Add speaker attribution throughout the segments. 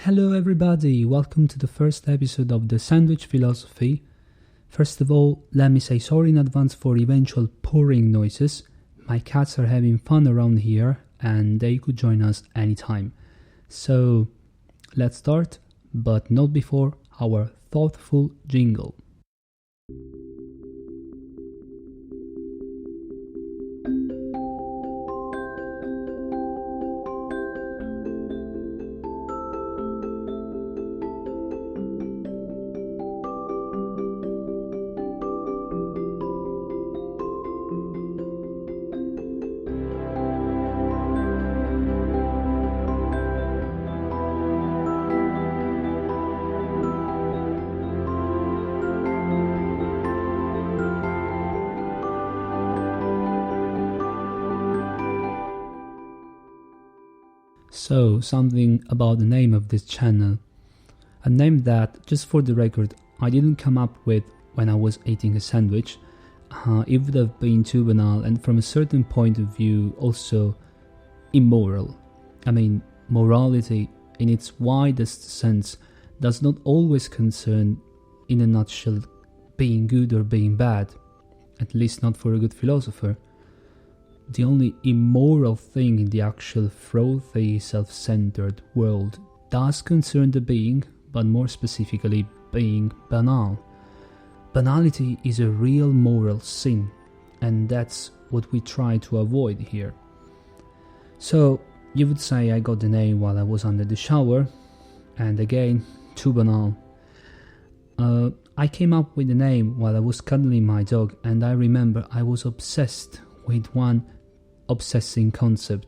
Speaker 1: Hello everybody, welcome to the first episode of the Sandwich Philosophy. First of all, let me say sorry in advance for eventual purring noises. My cats are having fun around here and they could join us anytime. So, let's start, but not before our thoughtful jingle. So, something about the name of this channel. A name that, just for the record, I didn't come up with when I was eating a sandwich. It would have been too banal and from a certain point of view also immoral. I mean, morality in its widest sense does not always concern, in a nutshell, being good or being bad, at least not for a good philosopher. The only immoral thing in the actual frothy, self-centered world does concern the being, but more specifically, being banal. Banality is a real moral sin, and that's what we try to avoid here. So, you would say I got the name while I was under the shower, and again, too banal. I came up with the name while I was cuddling my dog, and I remember I was obsessed with one obsessing concept: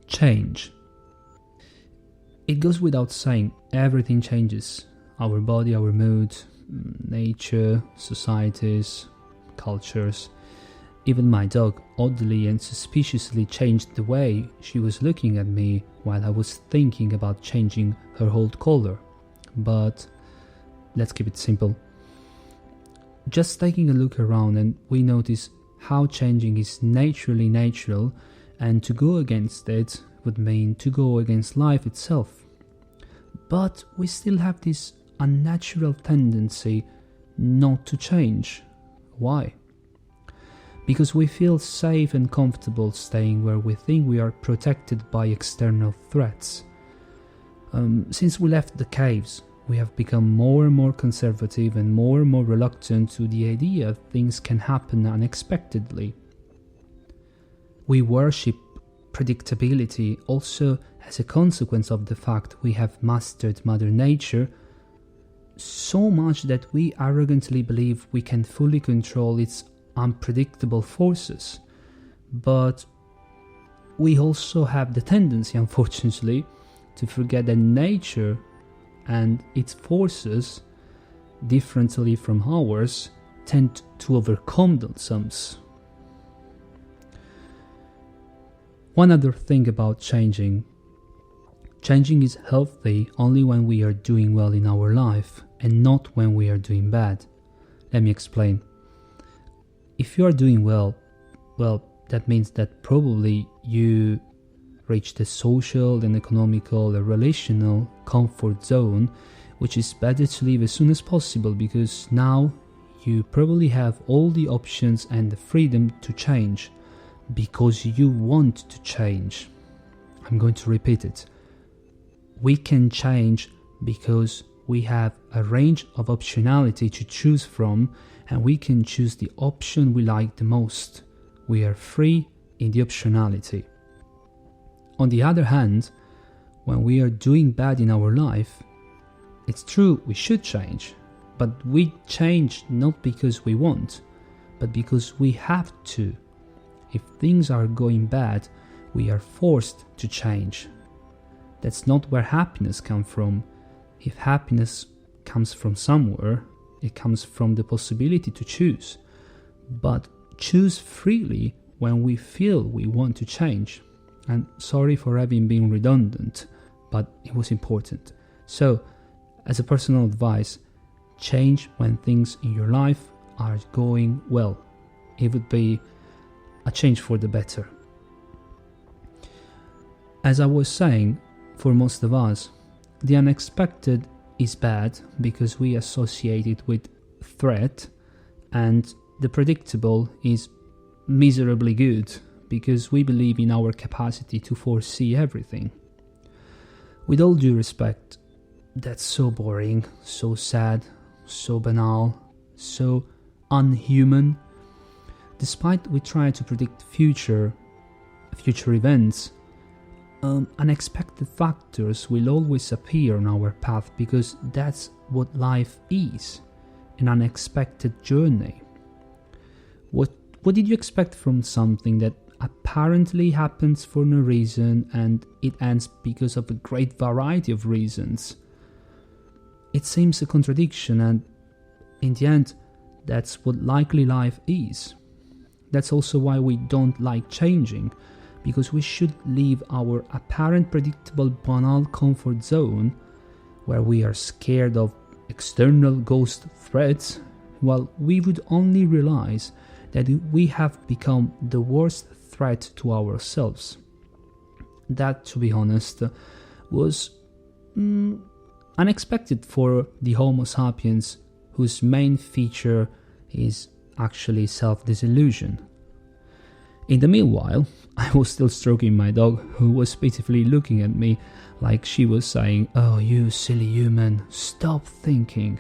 Speaker 1: change. It goes without saying, everything changes. Our body, our mood, nature, societies, cultures. Even my dog oddly and suspiciously changed the way she was looking at me while I was thinking about changing her whole color. But let's keep it simple. Just taking a look around and we notice how changing is naturally natural, and to go against it would mean to go against life itself. But we still have this unnatural tendency not to change. Why? Because we feel safe and comfortable staying where we think we are protected by external threats. Since we left the caves, we have become more and more conservative and more reluctant to the idea things can happen unexpectedly. We worship predictability also as a consequence of the fact we have mastered Mother Nature so much that we arrogantly believe we can fully control its unpredictable forces. But we also have the tendency, unfortunately, to forget that nature and its forces, differently from ours, tend to overcome themselves. One other thing about changing is healthy only when we are doing well in our life and not when we are doing bad. Let me explain. If you are doing well, that means that probably you reach the social and economical and relational comfort zone, which is better to leave as soon as possible because now you probably have all the options and the freedom to change because you want to change. I'm going to repeat it. We can change because we have a range of optionality to choose from, and we can choose the option we like the most. We are free in the optionality. On the other hand, when we are doing bad in our life, it's true we should change, but we change not because we want, but because we have to. If things are going bad, we are forced to change. That's not where happiness comes from. If happiness comes from somewhere, it comes from the possibility to choose. But choose freely when we feel we want to change. And sorry for having been redundant, but it was important. So, as a personal advice, change when things in your life are going well. It would be a change for the better. As I was saying, for most of us, the unexpected is bad because we associate it with threat, and the predictable is miserably good because we believe in our capacity to foresee everything. With all due respect, that's so boring, so sad, so banal, so unhuman. Despite we try to predict future events, unexpected factors will always appear on our path because that's what life is, an unexpected journey. What did you expect from something that apparently happens for no reason and it ends because of a great variety of reasons? It seems a contradiction, and in the end, that's what likely life is. That's also why we don't like changing, because we should leave our apparent predictable banal comfort zone where we are scared of external ghost threats, while we would only realize that we have become the worst threat to ourselves. That, to be honest, was unexpected for the Homo sapiens, whose main feature is actually self-disillusion. In the meanwhile, I was still stroking my dog, who was pitifully looking at me like she was saying, "Oh, you silly human, stop thinking."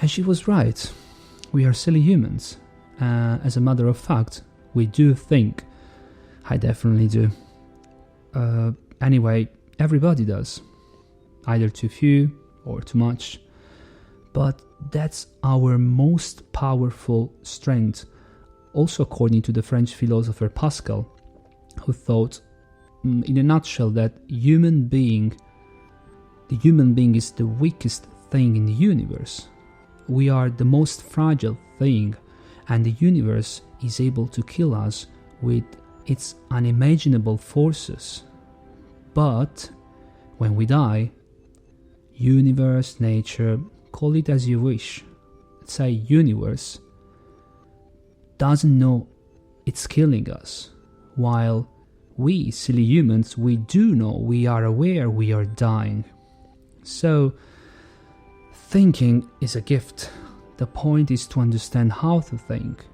Speaker 1: And she was right. We are silly humans. As a matter of fact, we do think. I definitely do. Anyway, everybody does. Either too few or too much. But that's our most powerful strength. Also according to the French philosopher Pascal, who thought, in a nutshell, that the human being is the weakest thing in the universe. We are the most fragile thing, and the universe is able to kill us with its unimaginable forces. But when we die, universe, nature, call it as you wish, say universe, doesn't know it's killing us, while we, silly humans, we do know, we are aware we are dying. So, thinking is a gift. The point is to understand how to think.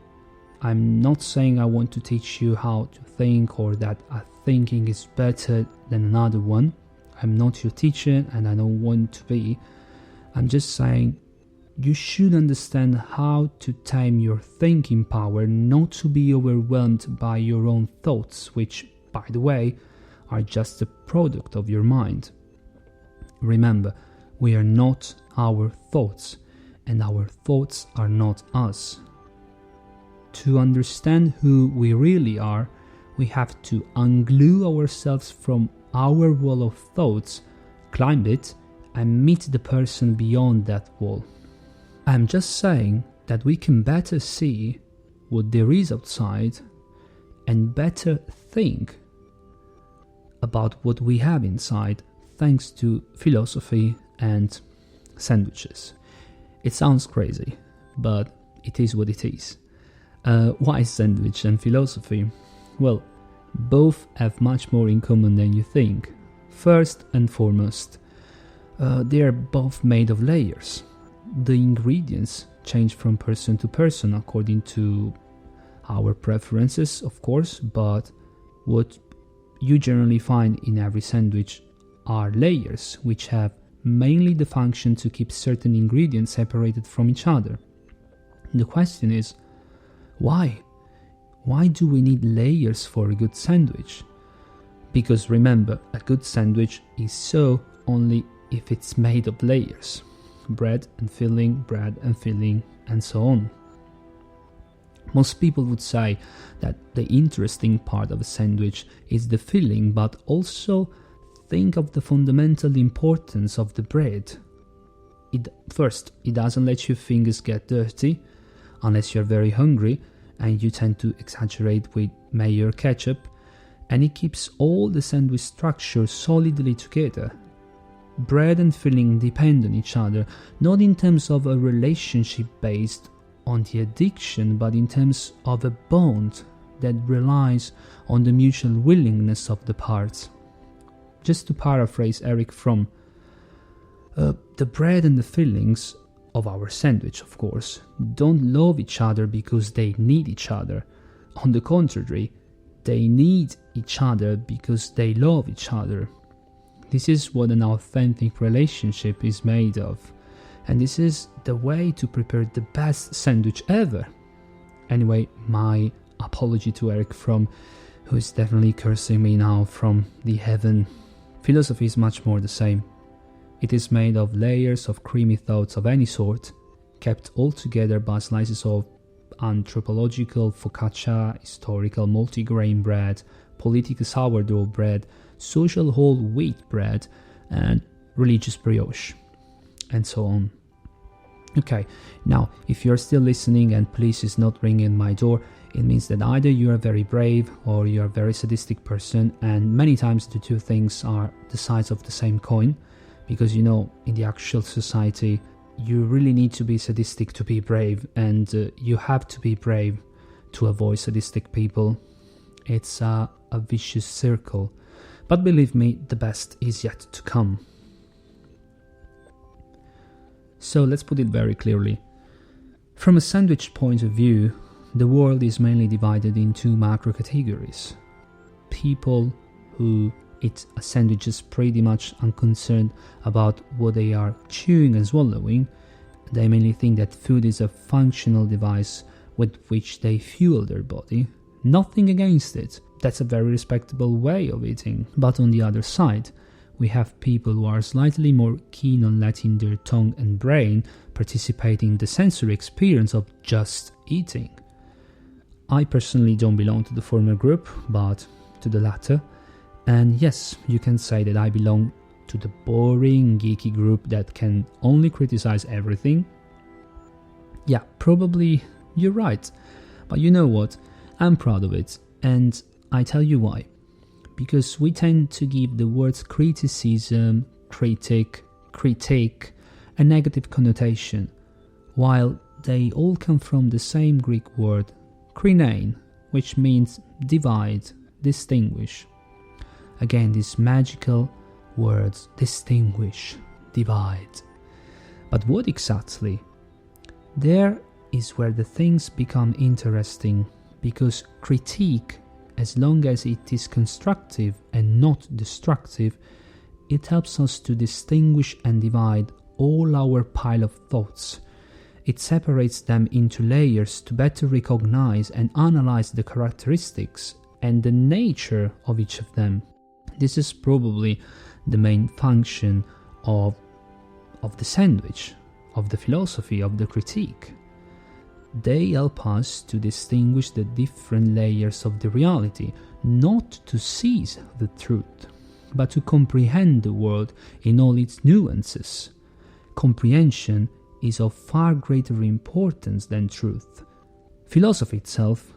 Speaker 1: I'm not saying I want to teach you how to think or that a thinking is better than another one. I'm not your teacher and I don't want to be. I'm just saying you should understand how to tame your thinking power, not to be overwhelmed by your own thoughts, which, by the way, are just a product of your mind. Remember, we are not our thoughts, and our thoughts are not us. To understand who we really are, we have to unglue ourselves from our wall of thoughts, climb it, and meet the person beyond that wall. I'm just saying that we can better see what there is outside and better think about what we have inside thanks to philosophy and sandwiches. It sounds crazy, but it is what it is. Why sandwich and philosophy? Well, both have much more in common than you think. First and foremost, they are both made of layers. The ingredients change from person to person according to our preferences, of course, but what you generally find in every sandwich are layers, which have mainly the function to keep certain ingredients separated from each other. The question is, why? Why do we need layers for a good sandwich? Because remember, a good sandwich is so only if it's made of layers. Bread and filling, and so on. Most people would say that the interesting part of a sandwich is the filling, but also think of the fundamental importance of the bread. First, it doesn't let your fingers get dirty, unless you're very hungry, and you tend to exaggerate with mayo or ketchup, and it keeps all the sandwich structure solidly together. Bread and filling depend on each other, not in terms of a relationship based on the addiction, but in terms of a bond that relies on the mutual willingness of the parts. Just to paraphrase Eric Fromm, The bread and the fillings of our sandwich, of course, don't love each other because they need each other. On the contrary, they need each other because they love each other. This is what an authentic relationship is made of. And this is the way to prepare the best sandwich ever. Anyway, my apology to Eric who is definitely cursing me now from the heaven. Philosophy is much more the same. It is made of layers of creamy thoughts of any sort, kept all together by slices of anthropological focaccia, historical multigrain bread, political sourdough bread, social whole wheat bread, and religious brioche, and so on. Okay, now, if you're still listening and police is not ringing my door, it means that either you are very brave or you are a very sadistic person, and many times the two things are the sides of the same coin, because in the actual society, you really need to be sadistic to be brave, and you have to be brave to avoid sadistic people. It's a vicious circle, but believe me, the best is yet to come. So let's put it very clearly. From a sandwich point of view, the world is mainly divided in two macro categories. People who eat sandwiches pretty much unconcerned about what they are chewing and swallowing. They mainly think that food is a functional device with which they fuel their body. Nothing against it. That's a very respectable way of eating. But on the other side, we have people who are slightly more keen on letting their tongue and brain participate in the sensory experience of just eating. I personally don't belong to the former group, but to the latter. And yes, you can say that I belong to the boring, geeky group that can only criticize everything. Yeah, probably you're right. But you know what? I'm proud of it. And I tell you why. Because we tend to give the words criticism, critic, critique a negative connotation, while they all come from the same Greek word, krinein, which means divide, distinguish. Again, these magical words, distinguish, divide. But what exactly? There is where the things become interesting, because critique, as long as it is constructive and not destructive, it helps us to distinguish and divide all our pile of thoughts. It separates them into layers to better recognize and analyze the characteristics and the nature of each of them. This is probably the main function of the sandwich, of the philosophy, of the critique. They help us to distinguish the different layers of the reality, not to seize the truth, but to comprehend the world in all its nuances. Comprehension is of far greater importance than truth. Philosophy itself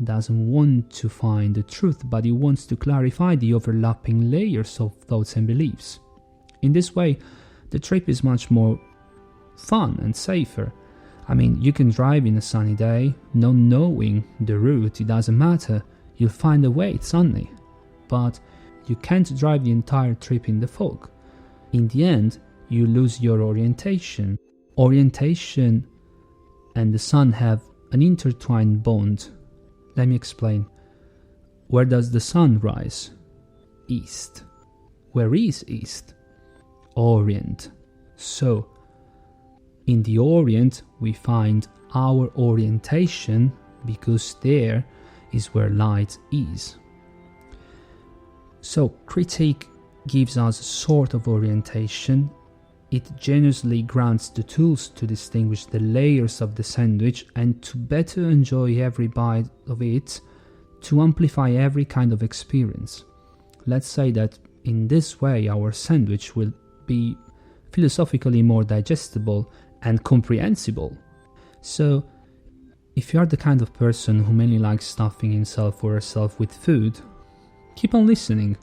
Speaker 1: doesn't want to find the truth, but it wants to clarify the overlapping layers of thoughts and beliefs. In this way, the trip is much more fun and safer. I mean, you can drive in a sunny day, not knowing the route, it doesn't matter, you'll find a way, it's sunny. But you can't drive the entire trip in the fog. In the end, you lose your orientation. Orientation and the sun have an intertwined bond. Let me explain. Where does the sun rise? East. Where is east? Orient. So, in the Orient, we find our orientation because there is where light is. So, critique gives us a sort of orientation. It generously grants the tools to distinguish the layers of the sandwich and to better enjoy every bite of it, to amplify every kind of experience. Let's say that in this way our sandwich will be philosophically more digestible and comprehensible. So, if you are the kind of person who mainly likes stuffing himself or herself with food, keep on listening.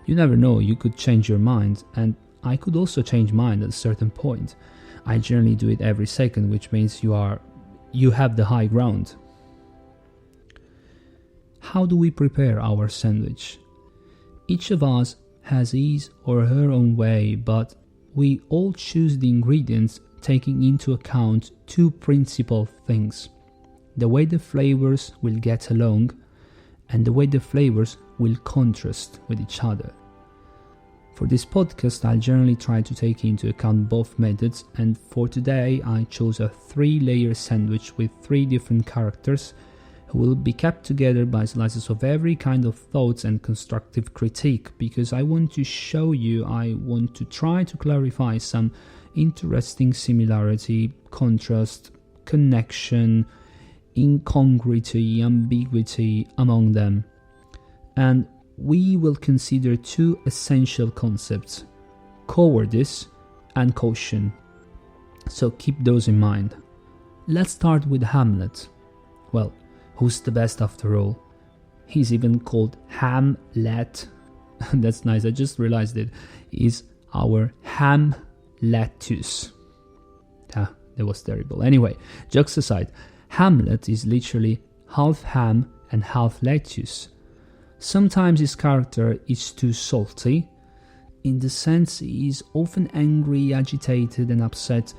Speaker 1: You never know, you could change your mind, and I could also change mine at a certain point. I generally do it every second, which means you have the high ground. How do we prepare our sandwich? Each of us has his or her own way, but we all choose the ingredients taking into account two principal things: the way the flavors will get along and the way the flavors will contrast with each other. For this podcast, I'll generally try to take into account both methods, and for today I chose a 3-layer sandwich with 3 different characters who will be kept together by slices of every kind of thoughts and constructive critique, because I want to try to clarify some interesting similarity, contrast, connection, incongruity, ambiguity among them. And we will consider 2 essential concepts: cowardice and caution. So keep those in mind. Let's start with Hamlet. Well, who's the best after all? He's even called Hamlet. That's nice, I just realized it. He's our Hamletus. That was terrible. Anyway, jokes aside, Hamlet is literally half ham and half lettuce. Sometimes his character is too salty, in the sense he is often angry, agitated and upset,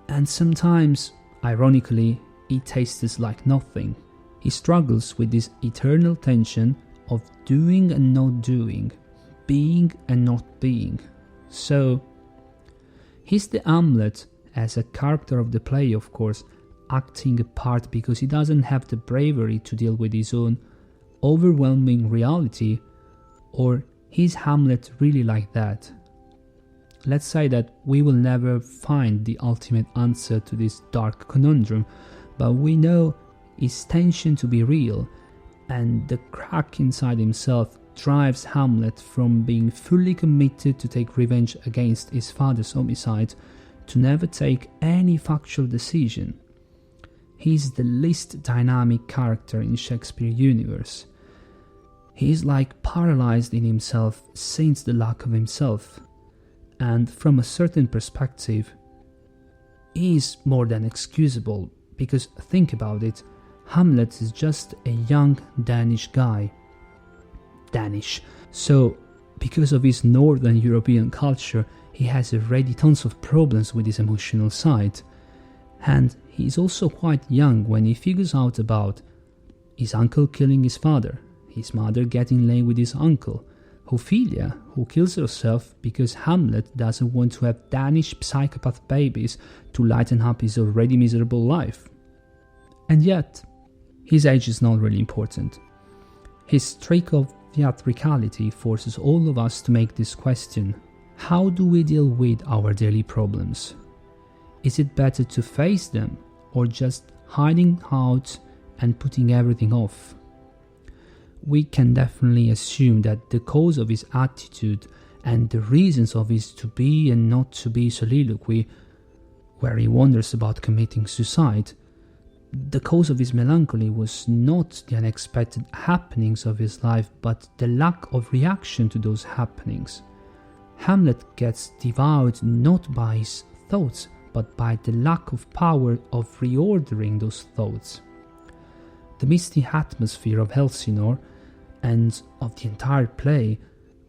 Speaker 1: and sometimes, ironically, he tastes like nothing. He struggles with this eternal tension of doing and not doing, being and not being. So, he's the Hamlet as a character of the play, of course, acting a part because he doesn't have the bravery to deal with his own overwhelming reality, or is Hamlet really like that? Let's say that we will never find the ultimate answer to this dark conundrum, but we know his tension to be real, and the crack inside himself drives Hamlet from being fully committed to take revenge against his father's homicide to never take any factual decision. He's the least dynamic character in Shakespeare universe. He is like paralyzed in himself since the lack of himself. And from a certain perspective, he is more than excusable, because think about it, Hamlet is just a young Danish guy. Danish. So, because of his Northern European culture, he has already tons of problems with his emotional side. And he is also quite young when he figures out about his uncle killing his father, his mother getting laid with his uncle, Ophelia, who kills herself because Hamlet doesn't want to have Danish psychopath babies to lighten up his already miserable life. And yet, his age is not really important. His streak of theatricality forces all of us to make this question: how do we deal with our daily problems? Is it better to face them, or just hiding out and putting everything off? We can definitely assume that the cause of his attitude and the reasons of his to be and not to be soliloquy, where he wonders about committing suicide, the cause of his melancholy was not the unexpected happenings of his life, but the lack of reaction to those happenings. Hamlet gets devoured not by his thoughts, but by the lack of power of reordering those thoughts. The misty atmosphere of Elsinore and of the entire play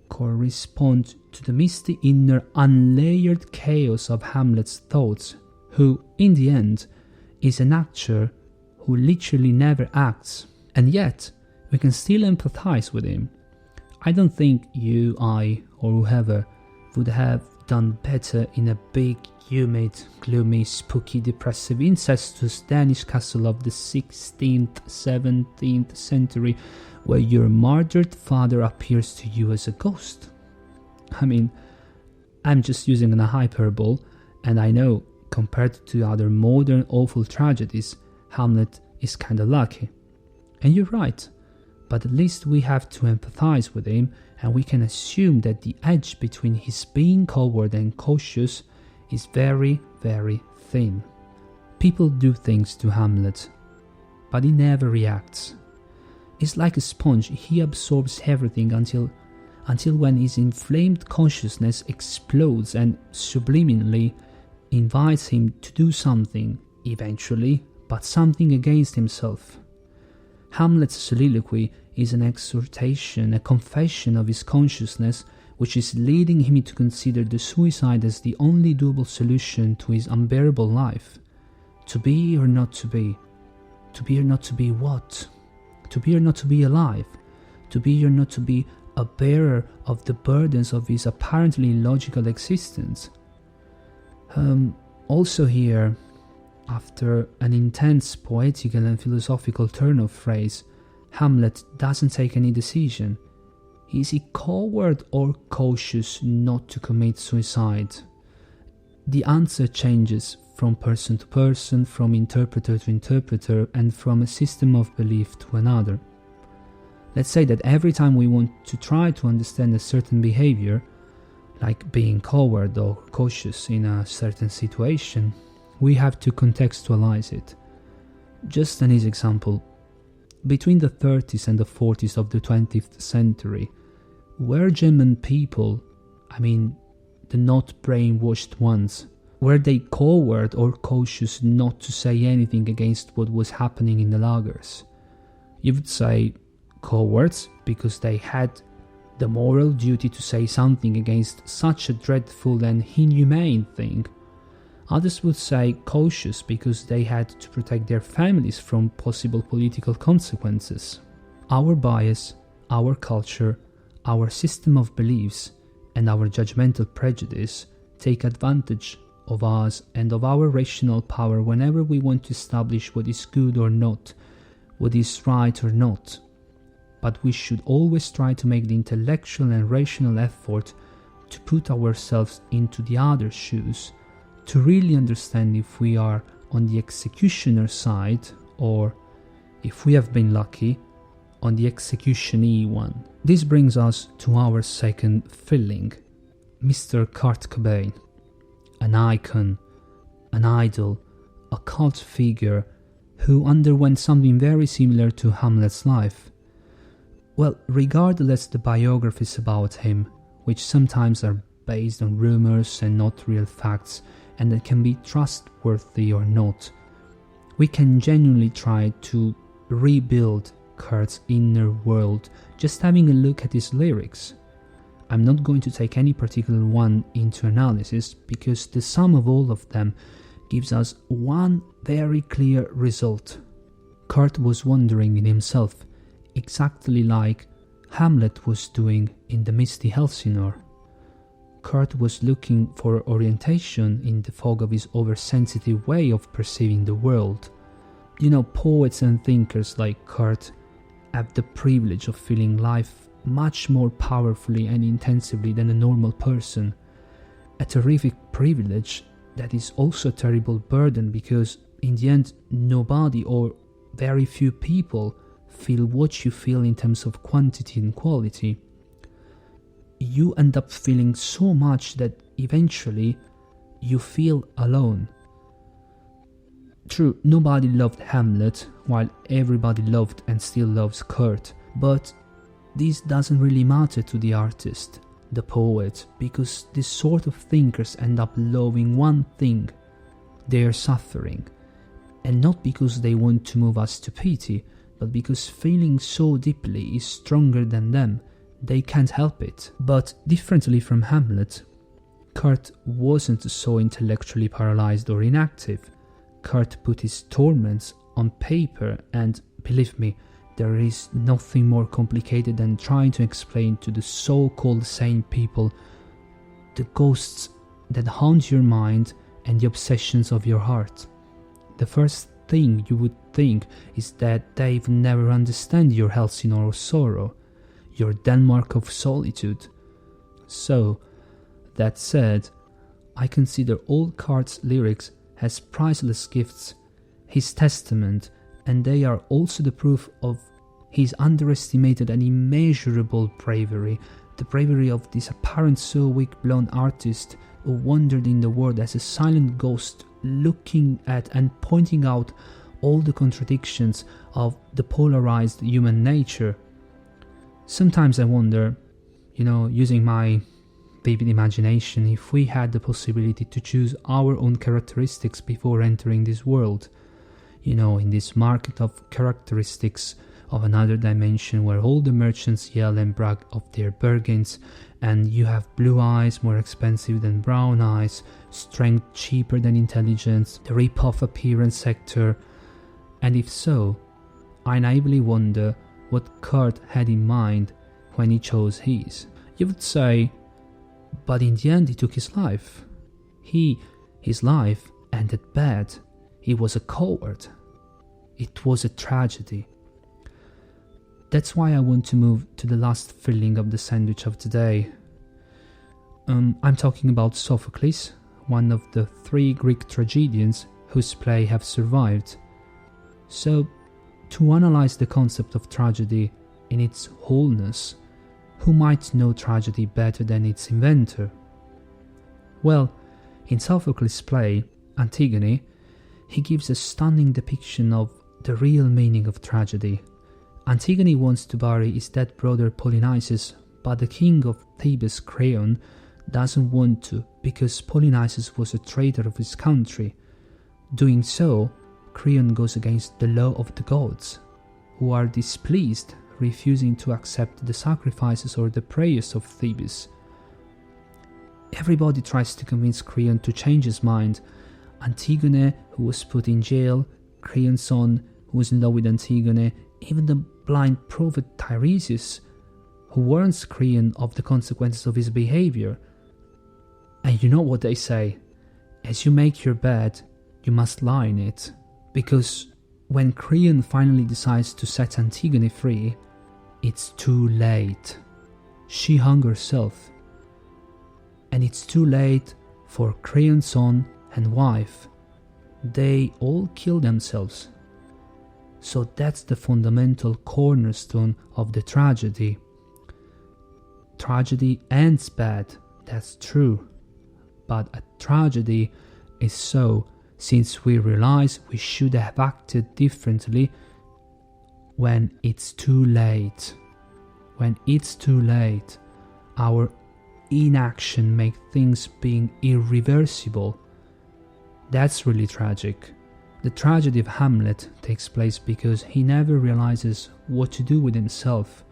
Speaker 1: correspond to the misty inner unlayered chaos of Hamlet's thoughts, who, in the end, is an actor who literally never acts, and yet we can still empathize with him. I don't think you, I, or whoever would have done better in a big, humid, gloomy, spooky, depressive, incestuous Danish castle of the 16th, 17th century, where your murdered father appears to you as a ghost. I mean, I'm just using a hyperbole, and I know, compared to other modern awful tragedies, Hamlet is kinda lucky. And you're right, but at least we have to empathize with him, and we can assume that the edge between his being coward and cautious is very, very thin. People do things to Hamlet, but he never reacts. It's like a sponge, he absorbs everything until when his inflamed consciousness explodes and subliminally invites him to do something, eventually, but something against himself. Hamlet's soliloquy is an exhortation, a confession of his consciousness, which is leading him to consider the suicide as the only doable solution to his unbearable life. To be or not to be? To be or not to be what? To be or not to be alive? To be or not to be a bearer of the burdens of his apparently illogical existence? Also here, after an intense poetical and philosophical turn of phrase, Hamlet doesn't take any decision. Is he coward or cautious not to commit suicide? The answer changes from person to person, from interpreter to interpreter, and from a system of belief to another. Let's say that every time we want to try to understand a certain behavior, like being coward or cautious in a certain situation, we have to contextualize it. Just an easy example. Between the 30s and the 40s of the 20th century, were German people, I mean the not brainwashed ones, were they coward or cautious not to say anything against what was happening in the lagers? You would say cowards, because they had the moral duty to say something against such a dreadful and inhumane thing. Others would say cautious because they had to protect their families from possible political consequences. Our bias, our culture, our system of beliefs, and our judgmental prejudice take advantage of us and of our rational power whenever we want to establish what is good or not, what is right or not. But we should always try to make the intellectual and rational effort to put ourselves into the other's shoes, to really understand if we are on the executioner's side or, if we have been lucky, on the executionee one. This brings us to our second filling, Mr. Kurt Cobain, an icon, an idol, a cult figure who underwent something very similar to Hamlet's life. Well, regardless the biographies about him, which sometimes are based on rumors and not real facts, and that can be trustworthy or not, we can genuinely try to rebuild Kurt's inner world just having a look at his lyrics. I'm not going to take any particular one into analysis because the sum of all of them gives us one very clear result. Kurt was wondering in himself, exactly like Hamlet was doing in the misty Elsinore. Kurt was looking for orientation in the fog of his oversensitive way of perceiving the world. You know, poets and thinkers like Kurt have the privilege of feeling life much more powerfully and intensively than a normal person. A terrific privilege that is also a terrible burden because in the end nobody or very few people feel what you feel in terms of quantity and quality. You end up feeling so much that eventually you feel alone. True, nobody loved Hamlet, while everybody loved and still loves Kurt, but this doesn't really matter to the artist, the poet, because these sort of thinkers end up loving one thing, their suffering, and not because they want to move us to pity, but because feeling so deeply is stronger than them, they can't help it. But differently from Hamlet, Kurt wasn't so intellectually paralyzed or inactive. Kurt put his torments on paper, and believe me, there is nothing more complicated than trying to explain to the so-called sane people the ghosts that haunt your mind and the obsessions of your heart. The first thing you would think is that they would never understand your Elsinore of sorrow, your Denmark of solitude. So, that said, I consider all Kurt's lyrics as priceless gifts, his testament, and they are also the proof of his underestimated and immeasurable bravery, the bravery of this apparent so weak blonde artist who wandered in the world as a silent ghost, looking at and pointing out all the contradictions of the polarized human nature. Sometimes I wonder, using my vivid imagination, if we had the possibility to choose our own characteristics before entering this world, in this market of characteristics of another dimension where all the merchants yell and brag of their bargains, and you have blue eyes more expensive than brown eyes, strength cheaper than intelligence, the rip-off appearance sector. And if so, I naively wonder what Kurt had in mind when he chose his. You would say, but in the end he took his life. His life ended bad. He was a coward. It was a tragedy. That's why I want to move to the last filling of the sandwich of today. I'm talking about Sophocles, one of the 3 Greek tragedians whose play have survived. So, to analyze the concept of tragedy in its wholeness, who might know tragedy better than its inventor? Well, in Sophocles' play, Antigone, he gives a stunning depiction of the real meaning of tragedy. Antigone wants to bury his dead brother Polynices, but the king of Thebes, Creon, doesn't want to because Polynices was a traitor of his country. Doing so, Creon goes against the law of the gods, who are displeased, refusing to accept the sacrifices or the prayers of Thebes. Everybody tries to convince Creon to change his mind. Antigone, who was put in jail, Creon's son, who was in love with Antigone, even the blind prophet Tiresias, who warns Creon of the consequences of his behavior. And you know what they say, as you make your bed, you must lie in it. Because when Creon finally decides to set Antigone free, it's too late. She hung herself. And it's too late for Creon's son and wife. They all kill themselves. So that's the fundamental cornerstone of the tragedy. Tragedy ends bad, that's true. But a tragedy is so since we realize we should have acted differently when it's too late. When it's too late, our inaction makes things being irreversible. That's really tragic. The tragedy of Hamlet takes place because he never realizes what to do with himself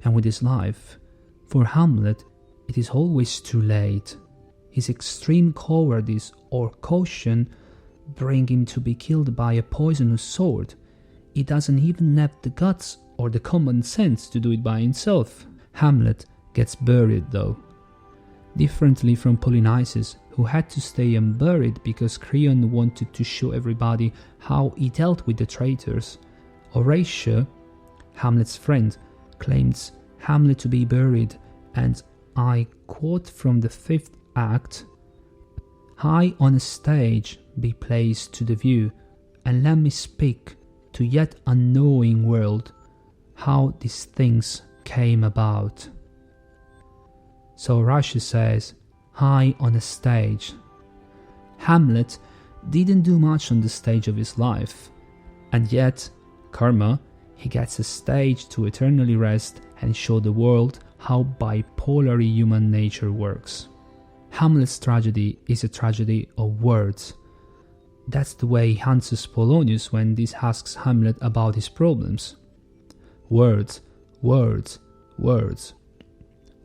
Speaker 1: and with his life. For Hamlet, it is always too late. His extreme cowardice or caution bring him to be killed by a poisonous sword. He doesn't even have the guts or the common sense to do it by himself. Hamlet gets buried though. Differently from Polynices, who had to stay unburied because Creon wanted to show everybody how he dealt with the traitors. Horatio, Hamlet's friend, claims Hamlet to be buried, and I quote from the 5th act, "High on a stage be placed to the view, and let me speak to yet unknowing world how these things came about." So Horatio says, high on a stage. Hamlet didn't do much on the stage of his life, and yet, karma, he gets a stage to eternally rest and show the world how bipolarly human nature works. Hamlet's tragedy is a tragedy of words. That's the way he answers Polonius when this asks Hamlet about his problems. Words, words, words.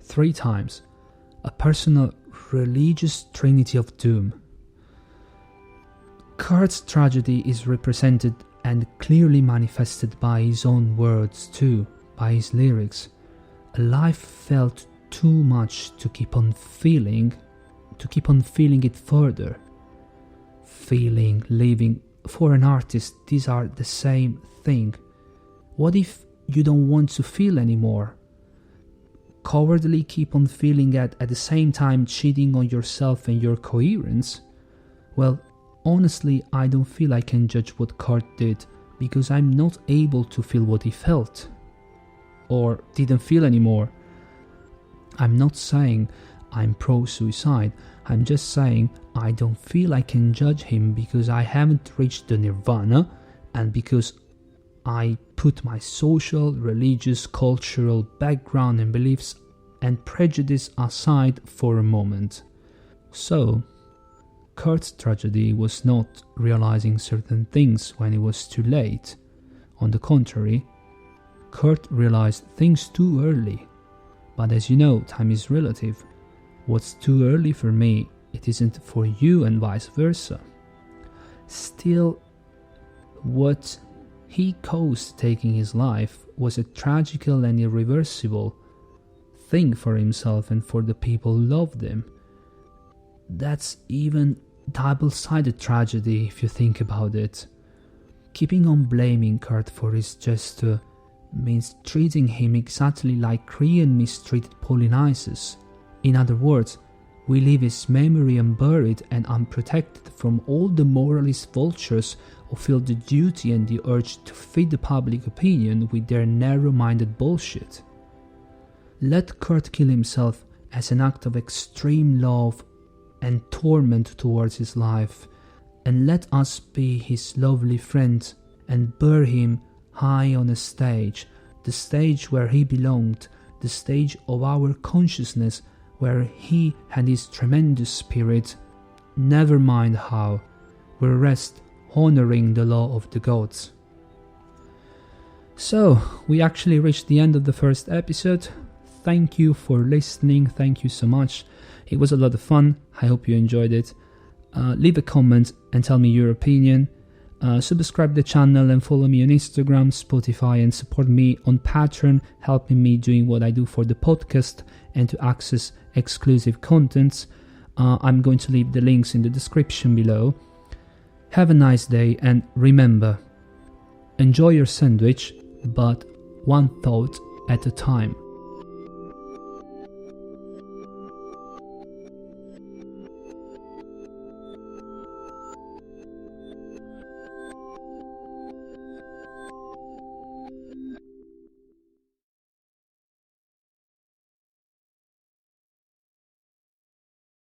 Speaker 1: 3 times. A personal religious trinity of doom. Kurt's tragedy is represented and clearly manifested by his own words too, by his lyrics. A life felt too much to keep on feeling it further. Feeling, living, for an artist, these are the same thing. What if you don't want to feel anymore? Cowardly keep on feeling at the same time cheating on yourself and your coherence? Well, honestly, I don't feel I can judge what Kurt did because I'm not able to feel what he felt. Or didn't feel anymore. I'm not saying I'm pro-suicide, I'm just saying I don't feel I can judge him because I haven't reached the nirvana and because I put my social, religious, cultural background and beliefs and prejudice aside for a moment. So, Kurt's tragedy was not realizing certain things when it was too late. On the contrary, Kurt realized things too early. But as you know, time is relative. What's too early for me, it isn't for you, and vice versa. Still, what he caused taking his life was a tragical and irreversible thing for himself and for the people who loved him. That's even double-sided tragedy if you think about it. Keeping on blaming Kurt for his gesture means treating him exactly like Creon mistreated Polynices. In other words, we leave his memory unburied and unprotected from all the moralist vultures who feel the duty and the urge to feed the public opinion with their narrow-minded bullshit. Let Kurt kill himself as an act of extreme love and torment towards his life, and let us be his lovely friend and bury him high on a stage, the stage where he belonged, the stage of our consciousness where he had his tremendous spirit. Never mind how, we'll rest honoring the law of the gods. So, we actually reached the end of the first episode. Thank you for listening, thank you so much. It was a lot of fun, I hope you enjoyed it. Leave a comment and tell me your opinion. Subscribe the channel and follow me on Instagram, Spotify, and support me on Patreon, helping me doing what I do for the podcast and to access exclusive contents. I'm going to leave the links in the description below. Have a nice day, and remember, enjoy your sandwich, but one thought at a time.